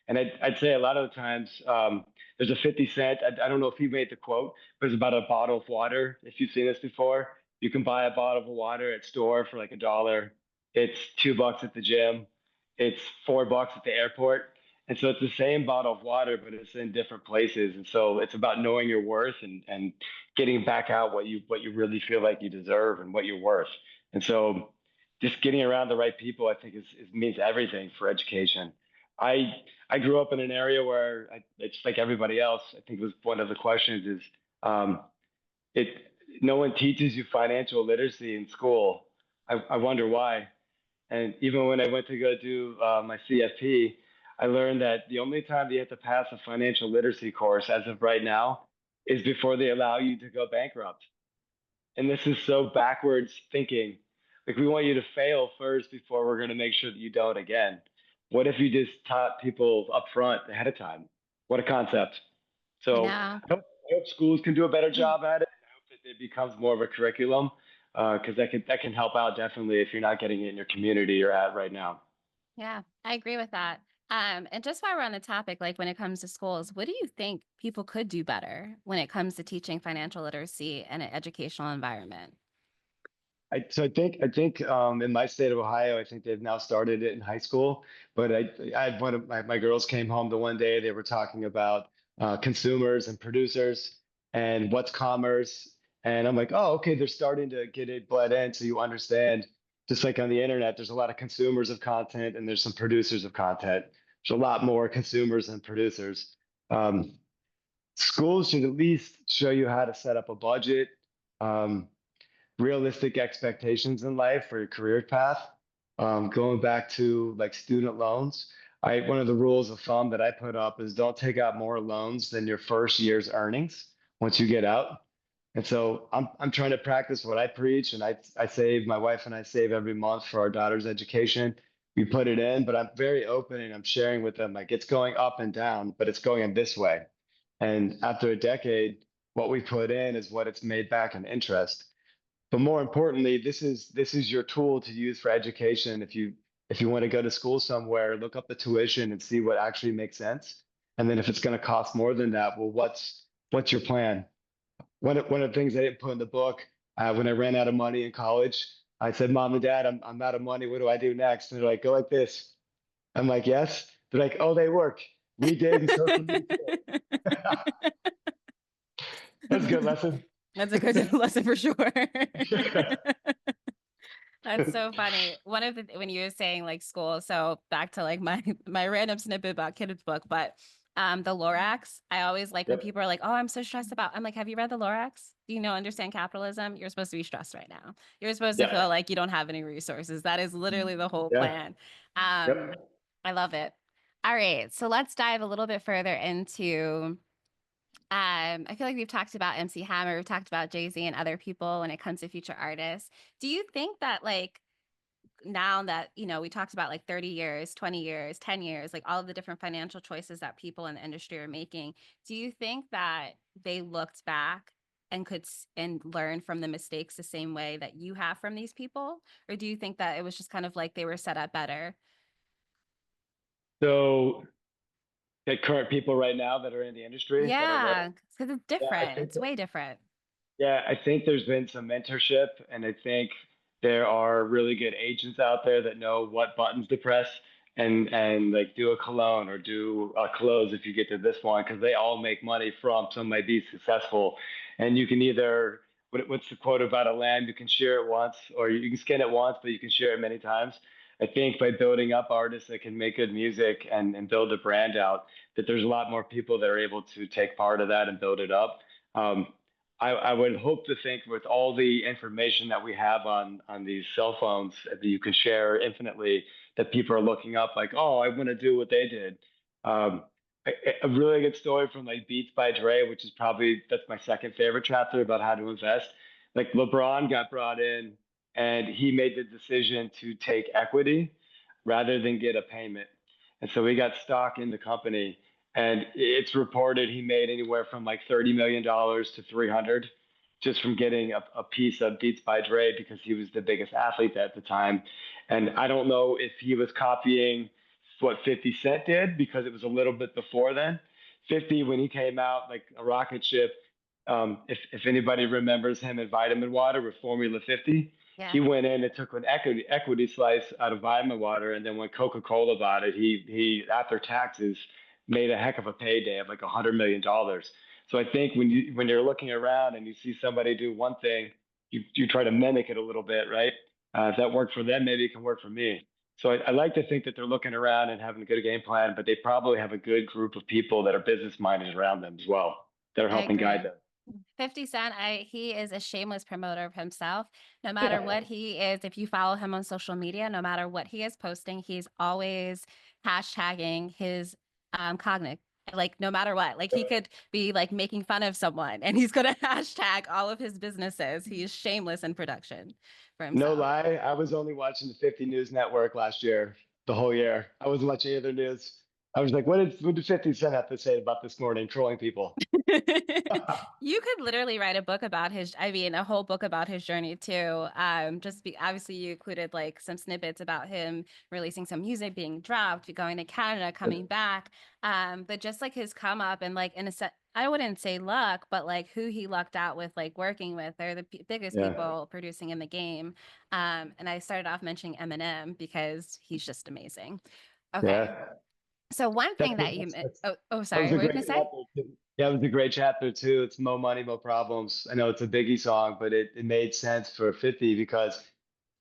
And I'd say a lot of the times there's a 50 cent. I don't know if he made the quote, but it's about a bottle of water. If you've seen this before, you can buy a bottle of water at store for like $1. It's $2 at the gym. It's $4 at the airport. And so it's the same bottle of water, but it's in different places. And so it's about knowing your worth and getting back out what you really feel like you deserve and what you're worth. And so just getting around the right people, I think is means everything for education. I I grew up in an area where it's like everybody else. I think it was one of the questions is um, it no one teaches you financial literacy in school. I wonder why. And even when I went to go do my CFP, I learned that the only time you have to pass a financial literacy course, as of right now, is before they allow you to go bankrupt. And this is so backwards thinking. Like, we want you to fail first before we're going to make sure that you don't again. What if you just taught people up front ahead of time? What a concept. I So know. I hope schools can do a better job at it. I hope that it becomes more of a curriculum because that can help out definitely if you're not getting it in your community you're at right now. Yeah, I agree with that. And just while we're on the topic, like when it comes to schools, what do you think people could do better when it comes to teaching financial literacy in an educational environment? So I think in my state of Ohio, I think they've now started it in high school. But I had one of my girls came home the one day they were talking about consumers and producers and what's commerce. And I'm like, oh, okay, they're starting to get it bled in, so you understand. Just like on the internet, there's a lot of consumers of content and there's some producers of content. There's a lot more consumers than producers. Um, Schools should at least show you how to set up a budget. Um, Realistic expectations in life for your career path. Going back to like student loans, I one of the rules of thumb that I put up is don't take out more loans than your first year's earnings once you get out. And so I'm trying to practice what I preach, and I save my wife and I save every month for our daughter's education. We put it in, but I'm very open and I'm sharing with them like it's going up and down, but it's going in this way. And after a decade, what we put in is what it's made back in interest. But more importantly, this is your tool to use for education. If you want to go to school somewhere, look up the tuition and see what actually makes sense. And then if it's going to cost more than that, well, what's your plan? One of the things I didn't put in the book, when I ran out of money in college, I said, "Mom and Dad, I'm out of money. What do I do next?" And they're like, "Go like this." I'm like, "Yes." They're like, "Oh, they work." We did, and so can you too. That's a good lesson. That's a good lesson for sure. That's so funny. One of the when you were saying like school, so back to like my random snippet about kids book, but the Lorax, I always like when Yep. people are like, "Oh, I'm so stressed about." I'm like, "Have you read the Lorax? Do you know understand capitalism? You're supposed to be stressed right now. You're supposed to Yeah. feel like you don't have any resources. That is literally the whole Yeah. plan." Um, Yep. I love it. All right, so let's dive a little bit further into I feel like we've talked about MC Hammer, we've talked about Jay-Z and other people when it comes to future artists. Do you think that like now that, we talked about like 30 years, 20 years, 10 years, like all of the different financial choices that people in the industry are making, do you think that they looked back and and learn from the mistakes the same way that you have from these people? Or do you think that it was just kind of like they were set up better? So, the current people right now that are in the industry that are learning, Yeah, because it's yeah, I different. think It's way different. yeah, I think there's been some mentorship, and I think there are really good agents out there that know what buttons to press and like do a cologne or do a close if you get to this one because they all make money from somebody be successful, and you can either what's the quote about a lamb? You can shear it once, or you can skin it once, but you can shear it many times. I think by building up artists that can make good music and build a brand out, that there's a lot more people that are able to take part of that and build it up. Um, I would hope to think with all the information that we have on these cell phones that you can share infinitely, that people are looking up like, oh, I want to do what they did. Um, a really good story from like Beats by Dre, which is probably that's my second favorite chapter about how to invest. Like LeBron got brought in and he made the decision to take equity rather than get a payment. And so he got stock in the company and it's reported he made anywhere from like $30 million to 300 just from getting a piece of Beats by Dre because he was the biggest athlete at the time. And I don't know if he was copying what 50 Cent did because it was a little bit before then. 50, when he came out, like a rocket ship, if anybody remembers him in Vitamin Water with Formula 50, he Yeah. went in and took an equity slice out of Vitamin Water, and then when Coca-Cola bought it, he after taxes made a heck of a payday of like $100 million. So I think when you're looking around and you see somebody do one thing, you try to mimic it a little bit, right? If that worked for them, maybe it can work for me. So I like to think that they're looking around and having a good game plan, but they probably have a good group of people that are business minded around them as well that are I helping guide agree. them. 50 Cent, he is a shameless promoter of himself. No matter Yeah, what he is, if you follow him on social media, no matter what he is posting, he's always hashtagging his cognitive. Like no matter what, like he could be like making fun of someone and he's gonna hashtag all of his businesses. He's shameless in production for no himself. lie. I was only watching the 50 News Network last year, the whole year. I wasn't watching any other news. I was like, what did 50 Cent have to say about this morning, trolling people? You could literally write a book about I mean, a whole book about his journey too. Obviously you included like some snippets about him releasing some music, being dropped, going to Canada, coming back. But just like his come up and like in a set, I wouldn't say luck, but like who he lucked out with, like working with, they're the biggest Yeah, people producing in the game. And I started off mentioning Eminem because he's just amazing. Okay. yeah. So one That's thing that that's oh, that was sorry, a what were you great gonna say? chapter too. Yeah, it was a great chapter too. It's Mo Money, Mo Problems. I know it's a Biggie song, but it made sense for 50 because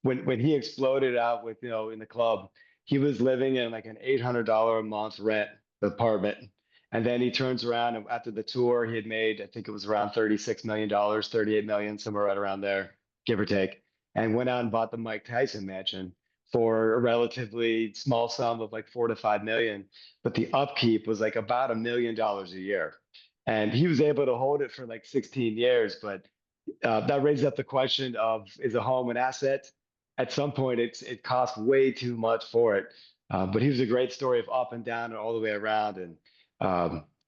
when he exploded out with, in the club, he was living in like an $800 a month rent apartment. And then he turns around and after the tour, he had made, I think it was around $36 million, 38 million, somewhere right around there, give or take, and went out and bought the Mike Tyson mansion for a relatively small sum of like 4 to 5 million. But the upkeep was like about $1 million a year. And he was able to hold it for like 16 years, but that raises up the question of is a home an asset? At some point, it costs way too much for it. But he was a great story of up and down and all the way around. And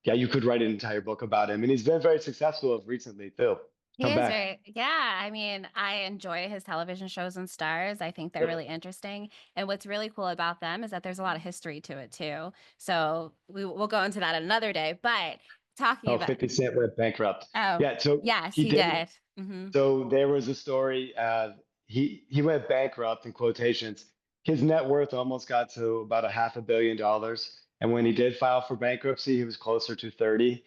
yeah, you could write an entire book about him. And he's been very successful recently too. He Come is back. very, yeah. I mean, I enjoy his television shows and stars. I think they're really Yep. interesting. And what's really cool about them is that there's a lot of history to it too. So we'll go into that another day. But talking Oh, about, 50 Cent went bankrupt. oh, Yeah, so yes, he he did. did. Hmm. So there was a story. He went bankrupt in quotations. His net worth almost got to about a $500 million. And when he did file for bankruptcy, he was closer to 30.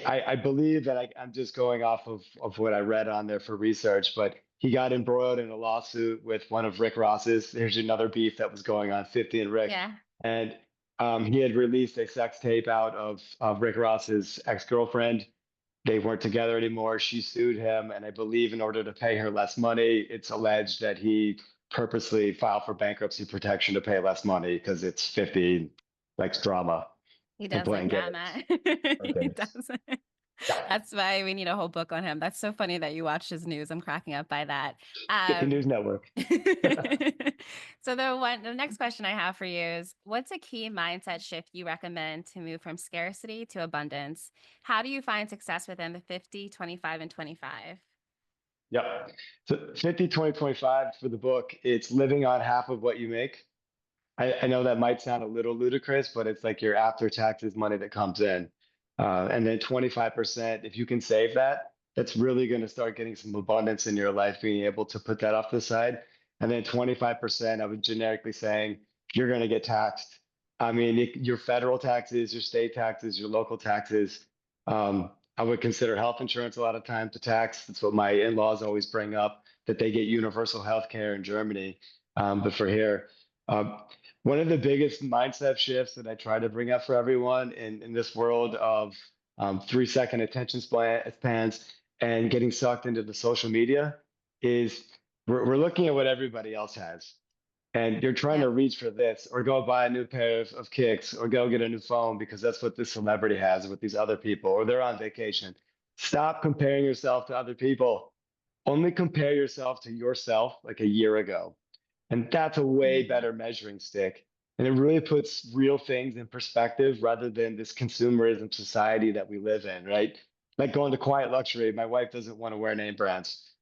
I believe that I'm just going off of what I read on there for research, but he got embroiled in a lawsuit with one of Rick Ross's. There's another beef that was going on, 50 and Rick. Yeah, And he had released a sex tape out of Rick Ross's ex-girlfriend. They weren't together anymore. She sued him, and I believe in order to pay her less money, it's alleged that he purposely filed for bankruptcy protection to pay less money because it's 50, likes drama he and does like playing games. drama. He Okay. does. Yeah. That's why we need a whole book on him. That's so funny that you watched his news. I'm cracking up by that. Get the Um, news network. So the next question I have for you is what's a key mindset shift you recommend to move from scarcity to abundance? How do you find success within the 50, 25, and 25? Yep. So 50, 20, 25 for the book, it's living on half of what you make. I know that might sound a little ludicrous, but it's like your after taxes money that comes in. And then 25%, if you can save that, that's really going to start getting some abundance in your life, being able to put that off the side. And then 25%, I was generically saying you're going to get taxed. I mean, your federal taxes, your state taxes, your local taxes. I would consider health insurance a lot of times to tax. That's what my in-laws always bring up, that they get universal health care in Germany. But for here, um, one of the biggest mindset shifts that I try to bring up for everyone in this world of 3 second attention spans and getting sucked into the social media is we're looking at what everybody else has. And you're trying to Yep. reach for this or go buy a new pair of kicks or go get a new phone because that's what this celebrity has with these other people or they're on vacation. Stop comparing yourself to other people. Only compare yourself to yourself like a year ago. And that's a way Mhm. better measuring stick. And it really puts real things in perspective rather than this consumerism society that we live in, right? Like going to quiet luxury. My wife doesn't want to wear name brands.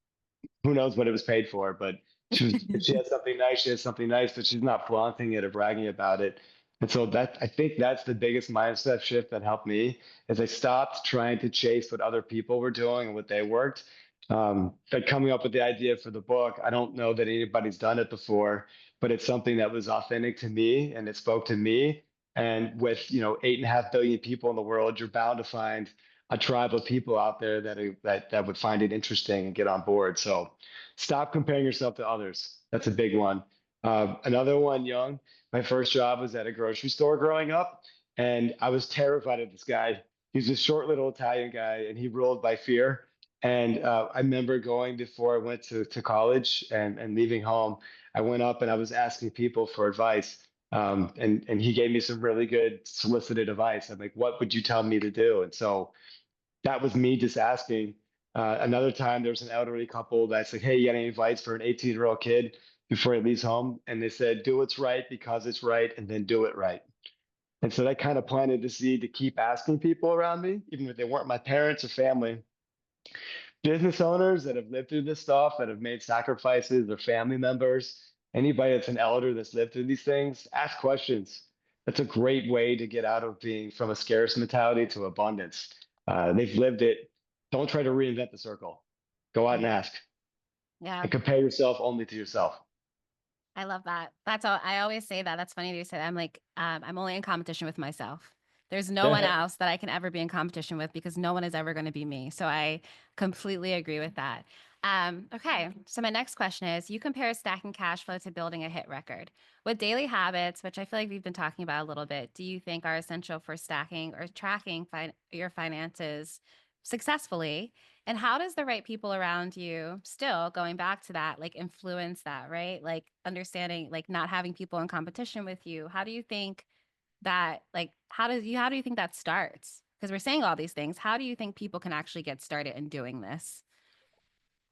Who knows what it was paid for, but if she has something nice, she has something nice, but she's not flaunting it or bragging about it. And so that I think that's the biggest mindset shift that helped me is I stopped trying to chase what other people were doing and what they worked. But coming up with the idea for the book, I don't know that anybody's done it before, but it's something that was authentic to me and it spoke to me. And with 8.5 billion people in the world, you're bound to find a tribe of people out there that would find it interesting and get on board. So stop comparing yourself to others. That's a big one. Another one, young. My first job was at a grocery store growing up, and I was terrified of this guy. He's a short little Italian guy, and he ruled by fear. And I remember going before I went to college and leaving home. I went up and I was asking people for advice. And he gave me some really good solicited advice. I'm like, what would you tell me to do? And so that was me just asking. Another time, there was an elderly couple that's like, "Hey, you got any advice for an 18-year-old kid before he leaves home?" And they said, "Do what's right because it's right, and then do it right." And so that kind of planted the seed to keep asking people around me, even if they weren't my parents or family, business owners that have lived through this stuff, that have made sacrifices, or family members, anybody that's an elder that's lived through these things, ask questions. That's a great way to get out of being from a scarce mentality to abundance. They've lived it. Don't try to reinvent the circle. Go out and Mhm. ask Yeah. and compare yourself only to yourself. I love that. That's all. I always say that. That's funny that you say that. I'm like, I'm only in competition with myself. There's no one else that I can ever be in competition with because no one is ever going to be me. So I completely agree with that. Okay. So my next question is, you compare stacking cash flow to building a hit record. What daily habits, which I feel like we've been talking about a little bit, do you think are essential for stacking or tracking your finances successfully? And how does the right people around you, still going back to that, like influence that, right? Like understanding, like not having people in competition with you. How do you think that, like, how do you think that starts? Because we're saying all these things. How do you think people can actually get started in doing this?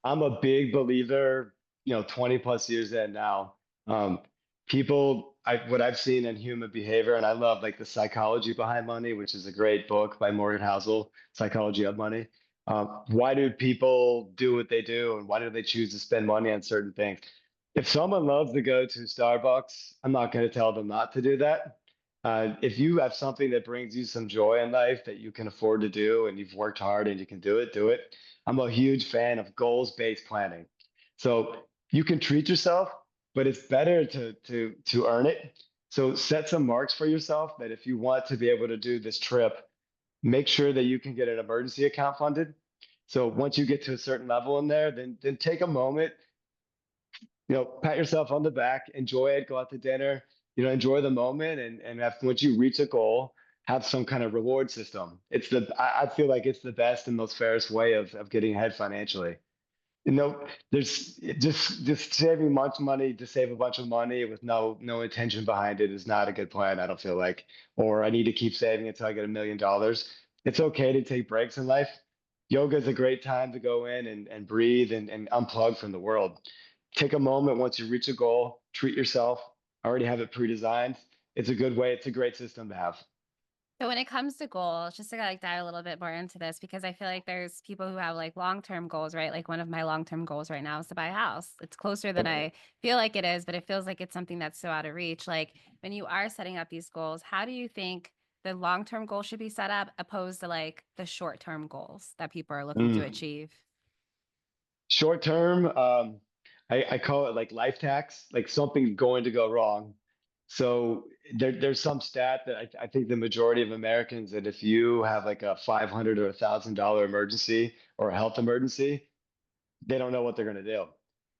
I'm a big believer, 20 plus years in now. Um, people, what I've seen in human behavior, and I love like the psychology behind money, which is a great book by Morgan Housel, Psychology of Money. Why do people do what they do, and why do they choose to spend money on certain things? If someone loves to go to Starbucks, I'm not going to tell them not to do that. If you have something that brings you some joy in life that you can afford to do, and you've worked hard and you can do it, do it. I'm a huge fan of goals-based planning. So you can treat yourself, but it's better to earn it. So set some marks for yourself that if you want to be able to do this trip, make sure that you can get an emergency account funded. So once you get to a certain level in there, then take a moment, pat yourself on the back, enjoy it, go out to dinner, enjoy the moment, and once you reach a goal, have some kind of reward system. I feel like it's the best and most fairest way of getting ahead financially. There's just saving much money to save a bunch of money with no intention behind it is not a good plan, I don't feel like. Or I need to keep saving until I get $1 million. It's okay to take breaks in life. Yoga is a great time to go in and breathe and unplug from the world. Take a moment once you reach a goal, treat yourself. I already have it pre-designed. It's a good way, it's a great system to have. So when it comes to goals, just to like dive a little bit more into this, because I feel like there's people who have like long-term goals, right? Like one of my long-term goals right now is to buy a house. It's closer than I feel like it is, but it feels like it's something that's so out of reach. Like when you are setting up these goals, how do you think the long-term goal should be set up opposed to like the short-term goals that people are looking to Mm. achieve? Short term, I call it like life tax, like something's going to go wrong. So there's some stat that I think the majority of Americans that if you have like a 500 or $1,000 emergency or a health emergency, they don't know what they're going to do.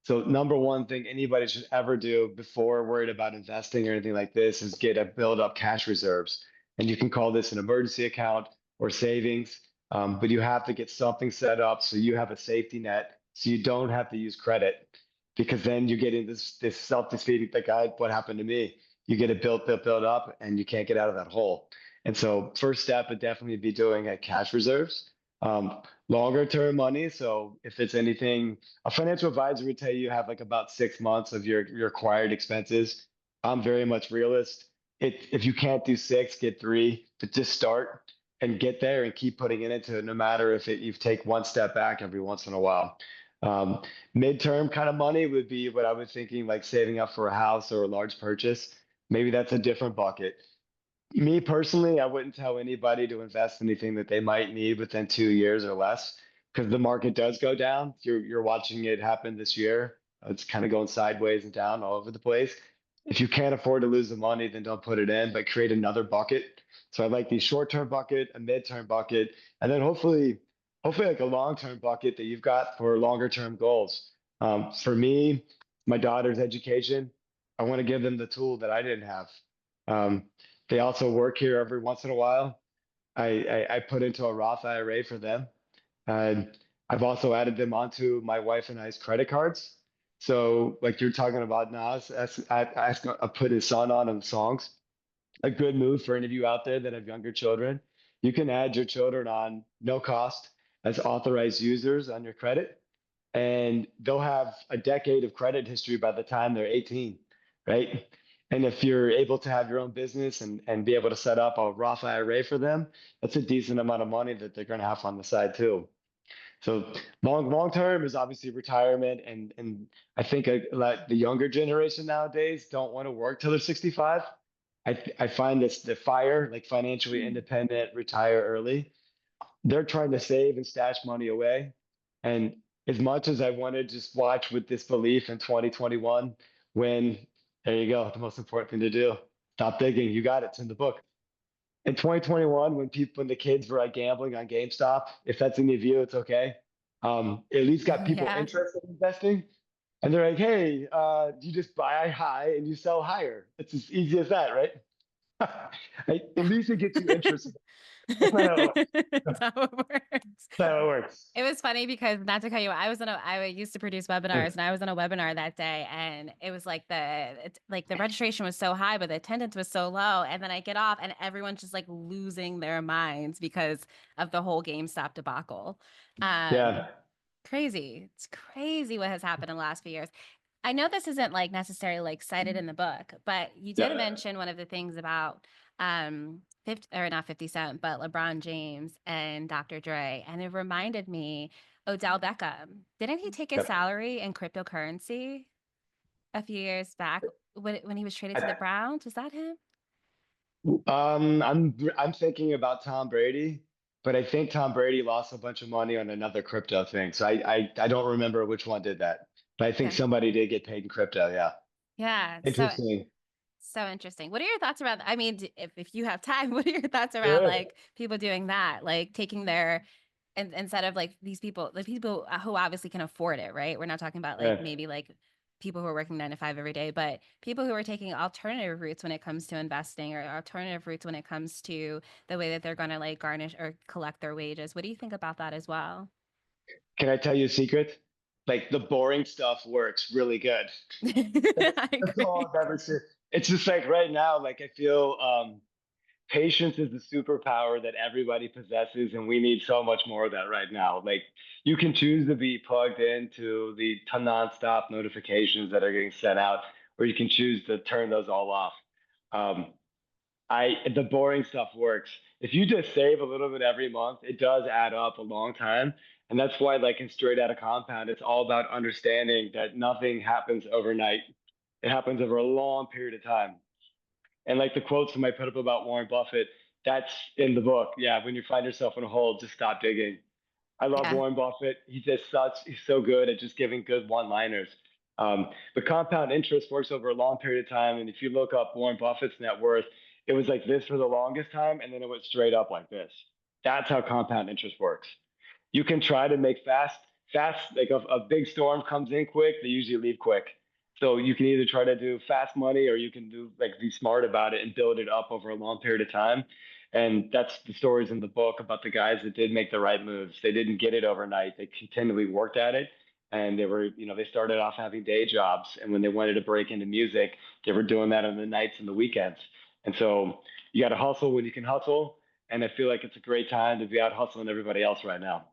So number one thing anybody should ever do before worried about investing or anything like this is get a build up cash reserves. And you can call this an emergency account or savings, but you have to get something set up so you have a safety net so you don't have to use credit because then you get in this self-defeating like what happened to me. You get it built up and you can't get out of that hole. And so first step would definitely be doing a cash reserves. Longer term money. So if it's anything, a financial advisor would tell you have like about 6 months of your required expenses. I'm very much realist. If you can't do six, get three, but just start and get there and keep putting it into it, no matter if you take one step back every once in a while. Um, Midterm kind of money would be what I was thinking, like saving up for a house or a large purchase. Maybe that's a different bucket. Me personally, I wouldn't tell anybody to invest anything that they might need within 2 years or less, because the market does go down. You're watching it happen this year. It's kind of going sideways and down all over the place. If you can't afford to lose the money, then don't put it in, but create another bucket. So I like the short-term bucket, a mid-term bucket, and then hopefully like a long-term bucket that you've got for longer-term goals. For me, my daughter's education, I want to give them the tool that I didn't have. Um, they also work here every once in a while. I put into a Roth IRA for them. And I've also added them onto my wife and I's credit cards. So, like you're talking about Nas, I put his son on him songs. A good move for any of you out there that have younger children. You can add your children on no cost as authorized users on your credit, and they'll have a decade of credit history by the time they're 18, right? And if you're able to have your own business and be able to set up a Roth IRA for them, that's a decent amount of money that they're going to have on the side too. So long term is obviously retirement, and I think like the younger generation nowadays don't want to work till they're 65. I find this the fire like financially independent, retire early. They're trying to save and stash money away. And as much as I want to just watch with disbelief in 2021, when there you go, the most important thing to do. Stop digging. You got it. It's in the book. In 2021, when the kids were like gambling on GameStop, if that's any of you, it's okay. At least got people Yeah. interested in investing. And they're like, hey, you just buy high and you sell higher. It's as easy as that, right? At least it gets you interested. That's not how it works. That's how it works. That's how it works. It was funny because not to cut you, I used to produce webinars and I was on a webinar that day and it was like like the registration was so high, but the attendance was so low. And then I get off and everyone's just like losing their minds because of the whole GameStop debacle. Um, Yeah. Crazy. It's crazy what has happened in the last few years. I know this isn't like necessarily like cited in the book, but you did Yeah. mention one of the things about 50 or not 50 Cent, but LeBron James and Dr. Dre. And it reminded me Odell Beckham. Didn't he take his Yep. salary in cryptocurrency a few years back when he was traded to the I, Browns? Was that him? I'm thinking about Tom Brady, but I think Tom Brady lost a bunch of money on another crypto thing. So I don't remember which one did that, but I think Yeah. somebody did get paid in crypto. Yeah. Yeah. Interesting. So interesting. What are your thoughts around, I mean, if you have time, what are your thoughts around Yeah. like people doing that, like taking their and instead of like these people, the people who obviously can afford it, right? We're not talking about like Yeah. maybe like people who are working 9 to 5 every day, but people who are taking alternative routes when it comes to investing or alternative routes when it comes to the way that they're going to like garnish or collect their wages. What do you think about that as well? Can I tell you a secret? Like the boring stuff works really good. I That's all agree. I've ever seen. It's just like right now, like I feel patience is the superpower that everybody possesses, and we need so much more of that right now. Like you can choose to be plugged into the nonstop notifications that are getting sent out, or you can choose to turn those all off. Um, the boring stuff works. If you just save a little bit every month, it does add up a long time. And that's why, like in Straight Outta Compound, it's all about understanding that nothing happens overnight. It happens over a long period of time. And like the quotes I might put up about Warren Buffett, that's in the book. Yeah, when you find yourself in a hole, just stop digging. I love Yeah, Warren Buffett. He's so good at just giving good one-liners. But compound interest works over a long period of time. And if you look up Warren Buffett's net worth, it was like this for the longest time, and then it went straight up like this. That's how compound interest works. You can try to make fast, like a big storm comes in quick, they usually leave quick. So you can either try to do fast money or you can do like be smart about it and build it up over a long period of time. And that's the stories in the book about the guys that did make the right moves. They didn't get it overnight. They continually worked at it. And they were, they started off having day jobs. And when they wanted to break into music, they were doing that on the nights and the weekends. And so you got to hustle when you can hustle. And I feel like it's a great time to be out hustling everybody else right now.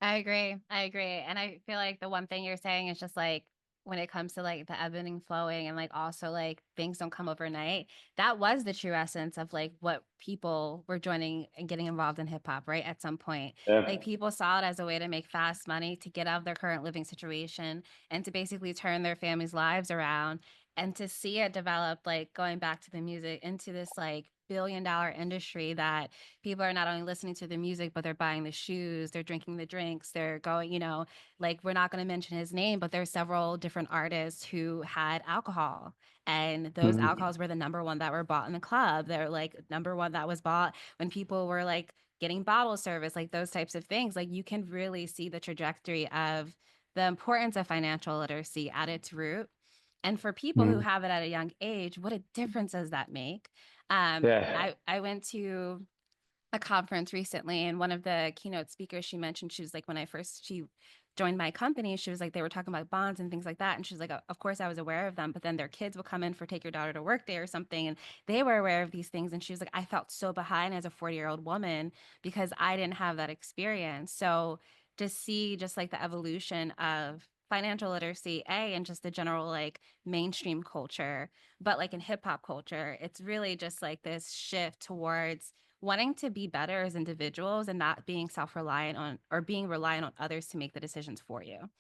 I agree. I agree. And I feel like the one thing you're saying is just like when it comes to like the ebbing and flowing and like also like things don't come overnight. That was the true essence of like what people were joining and getting involved in hip hop, right? At some point. Yeah. Like people saw it as a way to make fast money, to get out of their current living situation and to basically turn their families' lives around and to see it develop like going back to the music into this like billion-dollar industry that people are not only listening to the music, but they're buying the shoes, they're drinking the drinks, they're going, like we're not going to mention his name, but there's several different artists who had alcohol. And those Mhm. alcohols were the number one that were bought in the club. They're like number one that was bought when people were like getting bottle service, like those types of things. Like you can really see the trajectory of the importance of financial literacy at its root. And for people who Mhm. have it at a young age, what a difference does that make? Yeah. I went to a conference recently, and one of the keynote speakers, she mentioned, she was like, when I first she joined my company, she was like, they were talking about bonds and things like that, and she's like, of course I was aware of them, but then their kids would come in for take your daughter to work day or something, and they were aware of these things, and she was like, I felt so behind as a 40-year-old woman because I didn't have that experience. So to see just like the evolution of financial literacy, and just the general like mainstream culture, but like in hip hop culture, it's really just like this shift towards wanting to be better as individuals and not being self-reliant on or being reliant on others to make the decisions for you.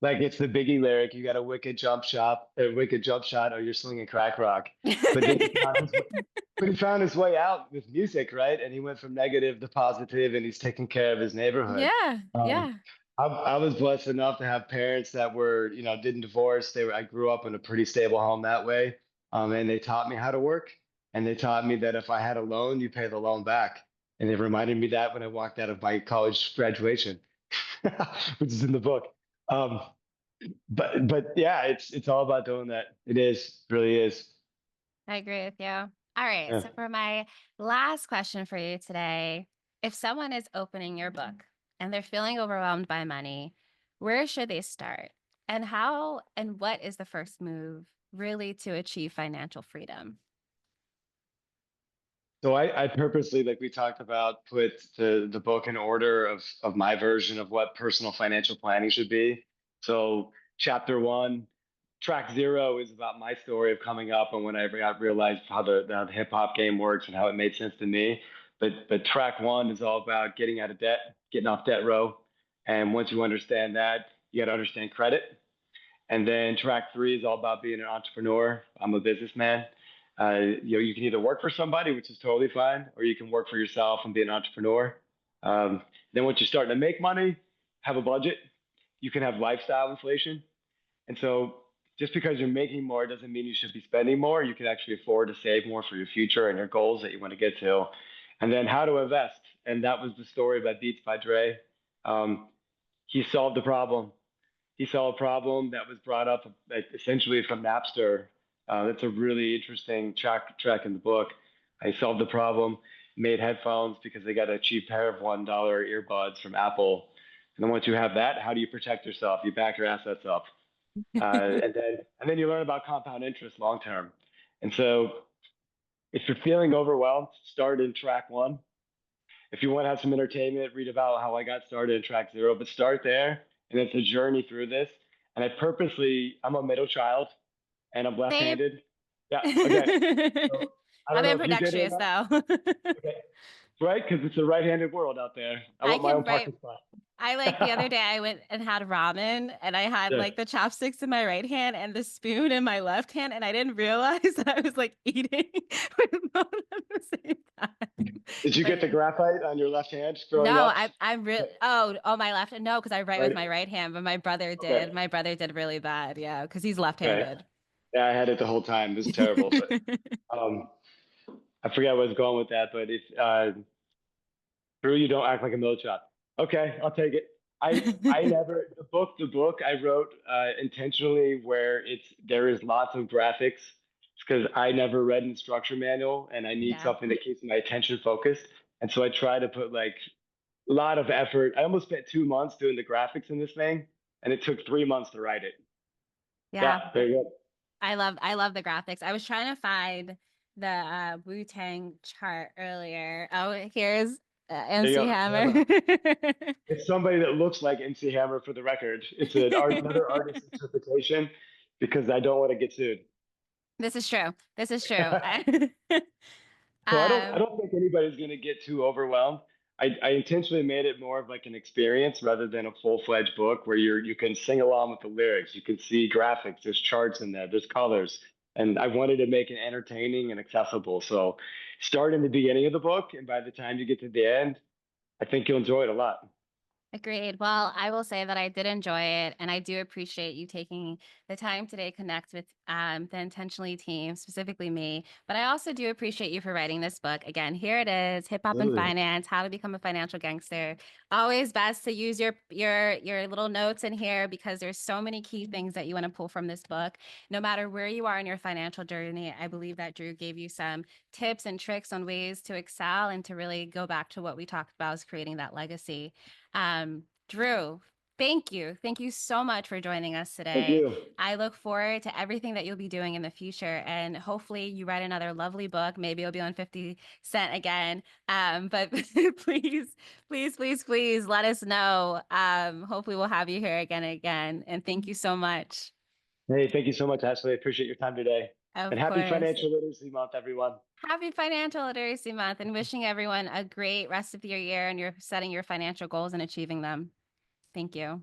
Like it's the Biggie lyric, you got a wicked jump shot, or you're slinging crack rock. But then he found his way out with music, right? And he went from negative to positive, and he's taking care of his neighborhood. Yeah, Um, yeah. I was blessed enough to have parents that were, didn't divorce. I grew up in a pretty stable home that way. And they taught me how to work. And they taught me that if I had a loan, you pay the loan back. And they reminded me that when I walked out of my college graduation, which is in the book. Um, but yeah, it's all about doing that. It is, really is. I agree with you. All right. Yeah. So for my last question for you today, if someone is opening your book and they're feeling overwhelmed by money, where should they start? And how and what is the first move really to achieve financial freedom? So I purposely, like we talked about, put the book in order of my version of what personal financial planning should be. So chapter one. track zero is about my story of coming up and when I realized how the hip hop game works and how it made sense to me. But track one is all about getting out of debt, getting off debt row. And once you understand that, you got to understand credit. And then track three is all about being an entrepreneur. I'm a businessman. You can either work for somebody, which is totally fine, or you can work for yourself and be an entrepreneur. Um, then once you're starting to make money, have a budget. You can have lifestyle inflation. And so just because you're making more doesn't mean you should be spending more. You can actually afford to save more for your future and your goals that you want to get to. And then how to invest. And that was the story by Beats by Dre. Um, he solved the problem. He saw a problem that was brought up essentially from Napster. That's a really interesting track in the book. He solved the problem, made headphones because they got a cheap pair of $1 earbuds from Apple. And then once you have that, how do you protect yourself? You back your assets up, and then you learn about compound interest long term. And so, if you're feeling overwhelmed, start in track one. If you want to have some entertainment, read about how I got started in track zero, but start there. And it's a journey through this. And I'm a middle child and I'm left Same. handed. Yeah. Okay. So I I'm don't know if you did it or ambidextrous not. though. Okay. Right. Because it's a right handed world out there. I I want my can own write. parking spot. I like the other day I went and had ramen and I had Yes. like the chopsticks in my right hand and the spoon in my left hand and I didn't realize that I was like eating with both at the same time. Did you But get the yeah. graphite on your left hand throwing No, up? I'm really Okay. oh my left no because I write with Right. my right hand, but my brother Okay. did. My brother did really bad, yeah, because he's Okay. left-handed. Yeah, I had it the whole time. It was terrible, but um, I forget where I was going with that. But if Drew, you don't act like a middle child. Okay, I'll take it. I never the book I wrote intentionally where there is lots of graphics because I never read an instruction manual and I need Yeah. something that keeps my attention focused. And so I try to put like a lot of effort. I almost spent 2 months doing the graphics in this thing, and it took 3 months to write it. Yeah, Yeah. there you go. I love the graphics. I was trying to find the Wu-Tang chart earlier. Oh, here's There you MC go. Hammer. Hammer. It's somebody that looks like MC Hammer for the record. It's another artist interpretation because I don't want to get sued. This is true. This is true. So I Um, don't think anybody's going to get too overwhelmed. I intentionally made it more of like an experience rather than a full-fledged book where you can sing along with the lyrics. You can see graphics, there's charts in there, there's colors. And I wanted to make it entertaining and accessible. So start in the beginning of the book, and by the time you get to the end, I think you'll enjoy it a lot. Agreed. Well, I will say that I did enjoy it, and I do appreciate you taking the time today to connect with the Intentionally team, specifically me. But I also do appreciate you for writing this book. Again, here it is: Hip Hop and Absolutely. Finance: How to Become a Financial Gangster. Always best to use your little notes in here because there's so many key things that you want to pull from this book. No matter where you are in your financial journey, I believe that Drew gave you some tips and tricks on ways to excel and to really go back to what we talked about is creating that legacy. Drew, thank you. Thank you so much for joining us Thank today. you. I look forward to everything that you'll be doing in the future. And hopefully you write another lovely book. Maybe it'll be on 50 Cent again. But please, please, please, please let us know. Hopefully we'll have you here again and again. And thank you so much. Hey, thank you so much, Ashley. I appreciate your time today. And Of happy course. Financial Literacy Month, everyone. Happy Financial Literacy Month and wishing everyone a great rest of your year and you're setting your financial goals and achieving them. Thank you.